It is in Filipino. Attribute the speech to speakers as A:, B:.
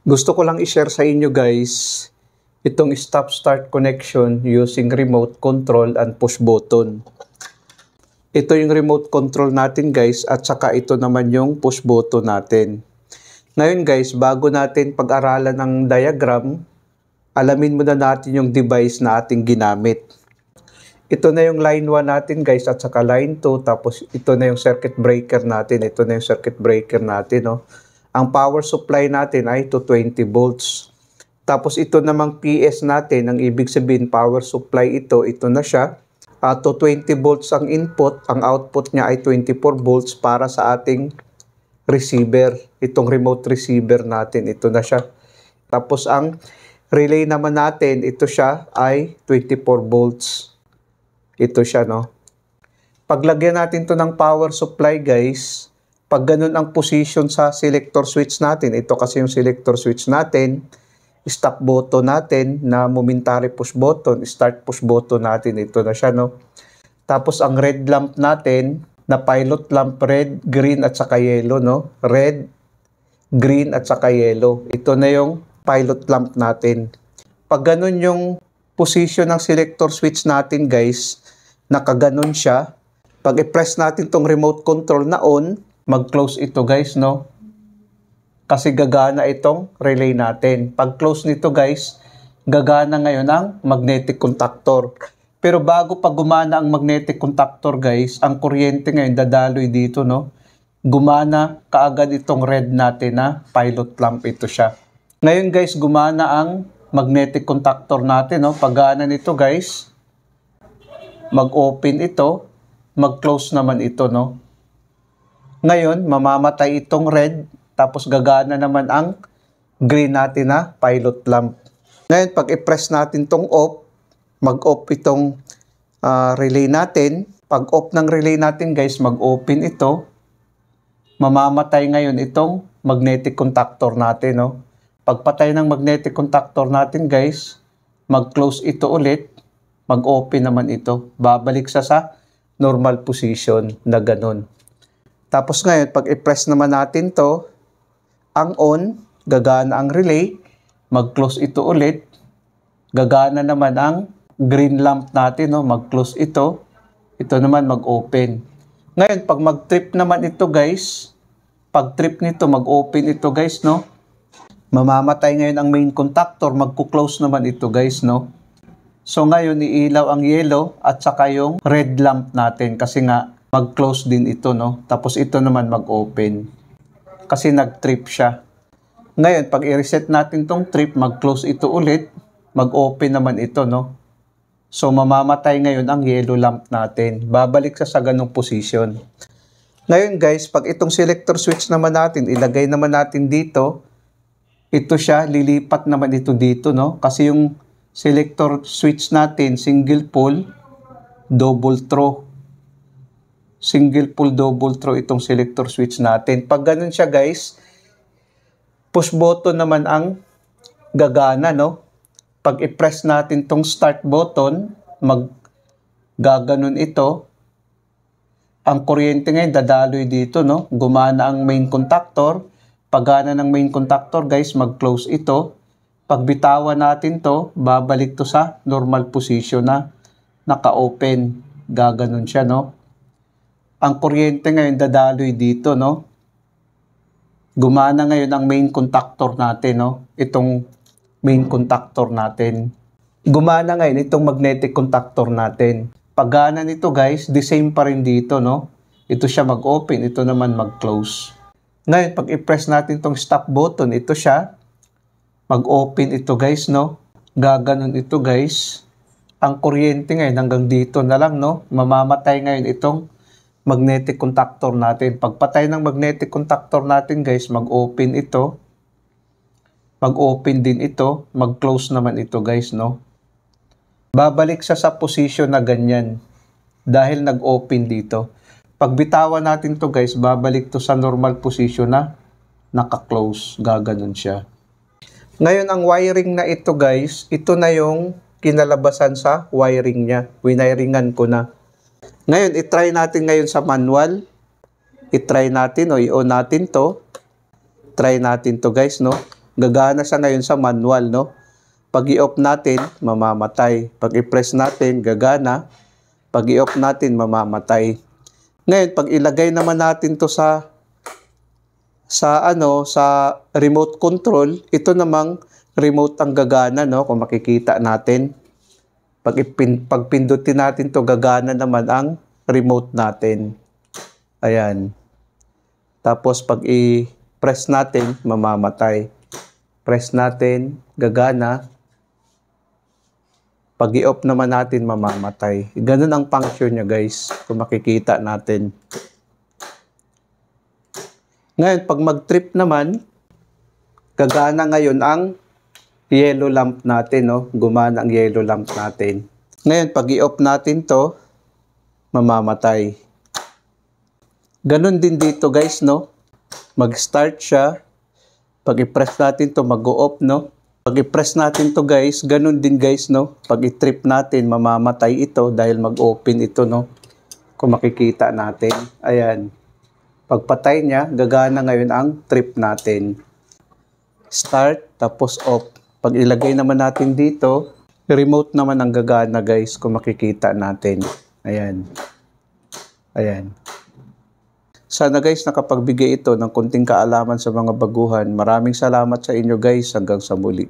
A: Gusto ko lang i-share sa inyo guys, itong stop-start connection using remote control and push button. Ito yung remote control natin guys at saka ito naman yung push button natin. Ngayon guys, bago natin pag-aralan ng diagram, alamin muna natin yung device na ating ginamit. Ito na yung line 1 natin guys at saka line 2, tapos ito na yung circuit breaker natin. Ito na yung circuit breaker natin. No? Ang power supply natin ay 220 volts. Tapos ito namang PS natin, ang ibig sabihin power supply ito na siya. 220 volts ang input, ang output niya ay 24 volts para sa ating receiver. Itong remote receiver natin, ito na siya. Tapos ang relay naman natin, ito siya ay 24 volts. Ito siya, no? Paglagyan natin to ng power supply, guys, pag ganun ang position sa selector switch natin, ito kasi yung selector switch natin, stop button natin na momentary push button, start push button natin, ito na siya, no? Tapos ang red lamp natin, na pilot lamp, red, green, at saka yellow, no? Red, green, at saka yellow. Ito na yung pilot lamp natin. Pag ganun yung position ng selector switch natin, guys, nakaganon siya. Pag i-press natin tong remote control na on, mag-close ito guys, no? Kasi gagana itong relay natin. Pag close nito guys, gagana ngayon ang magnetic contactor. Pero bago pa gumana ang magnetic contactor guys, ang kuryente ngayon dadaloy dito, no? Gumana kaagad itong red natin na pilot lamp, ito siya. Ngayon guys, gumana ang magnetic contactor natin, no? Paggana nito guys, mag-open ito, mag-close naman ito, no? Ngayon, mamamatay itong red, tapos gagana naman ang green natin na pilot lamp. Ngayon, pag i-press natin itong off, mag-off itong relay natin. Pag off ng relay natin, guys, mag-open ito. Mamamatay ngayon itong magnetic contactor natin, no? Pagpatay ng magnetic contactor natin, guys, mag-close ito ulit. Mag-open naman ito. Babalik sa normal position na ganun. Tapos ngayon, pag i-press naman natin to, ang on, gagana ang relay, mag-close ito ulit, gagana naman ang green lamp natin, no? Mag-close ito, ito naman mag-open. Ngayon, pag mag-trip naman ito guys, pag trip nito, mag-open ito guys, no? Mamamatay ngayon ang main contactor, mag-close naman ito guys, no? So ngayon, iilaw ang yellow at saka yung red lamp natin kasi nga mag-close din ito, no? Tapos ito naman mag-open kasi nag-trip siya. Ngayon, pag i-reset natin tong trip, mag-close ito ulit, mag-open naman ito, no? So mamamatay ngayon ang yellow lamp natin. Babalik sa ganung position. Ngayon guys, pag itong selector switch naman natin, ilagay naman natin dito, ito siya, lilipat naman ito dito, no? Kasi yung selector switch natin, single pole, double throw. Single pole, double throw itong selector switch natin. Pag ganun siya guys, push button naman ang gagana, no? Pag i-press natin tong start button, gaganon ito. Ang kuryente ngayon dadaloy dito, no? Gumana ang main contactor. Paggana ng main contactor guys, mag-close ito. Pag bitawan natin to, babalik to sa normal position na naka-open. Gaganon siya, no? Ang kuryente ngayon dadaloy dito, no? Gumana ngayon ang main contactor natin, no? Itong main contactor natin. Gumana ngayon itong magnetic contactor natin. Paggana nito guys, the same pa rin dito, no? Ito siya mag-open, ito naman mag-close. Ngayon, pag i-press natin itong stop button, ito siya. Mag-open ito guys, no? Gaganon ito guys. Ang kuryente ngayon hanggang dito na lang, no? Mamamatay ngayon itong magnetic contactor natin. Pagpatay ng magnetic contactor natin guys, mag-open ito. Mag-open din ito. Mag-close naman ito guys, no? Babalik sa position na ganyan. Dahil nag-open dito. Pag bitawan natin to guys, babalik to sa normal position na naka-close. Gaganon siya. Ngayon, ang wiring na ito guys, ito na yung kinalabasan sa wiring niya. Winiringan ko na. Ngayon, itry natin ngayon sa manual. Itry natin o i-on natin to. Try natin to guys, no? Gagana siya ngayon sa manual, no? Pag i-off natin, mamamatay. Pag i-press natin, gagana. Pag i-off natin, mamamatay. Ngayon, pag ilagay naman natin to sa remote control, ito namang remote ang gagana, no? Kung makikita natin. Pag pindutin natin to, gagana naman ang remote natin. Ayan. Tapos pag i-press natin, mamamatay. Press natin, gagana. Pag i-off naman natin, mamamatay. Ganun ang function niya, guys, kung makikita natin. Ngayon, pag mag-trip naman, gagana ngayon ang yellow lamp natin, no? Gumana ang yellow lamp natin. Ngayon, pag i-off natin to, mamamatay. Ganun din dito, guys, no? Mag-start siya. Pag i-press natin to, mag-o-off, no? Pag i-press natin to, guys, ganun din, guys, no? Pag i-trip natin, mamamatay ito dahil mag-open ito, no? Kung makikita natin. Ayan. Pagpatay niya, gagana ngayon ang trip natin. Start, tapos off. Pag ilagay naman natin dito, remote naman ang gagana, guys, kung makikita natin. Ayan. Ayan. Sana, guys, nakapagbigay ito ng konting kaalaman sa mga baguhan. Maraming salamat sa inyo, guys. Hanggang sa muli.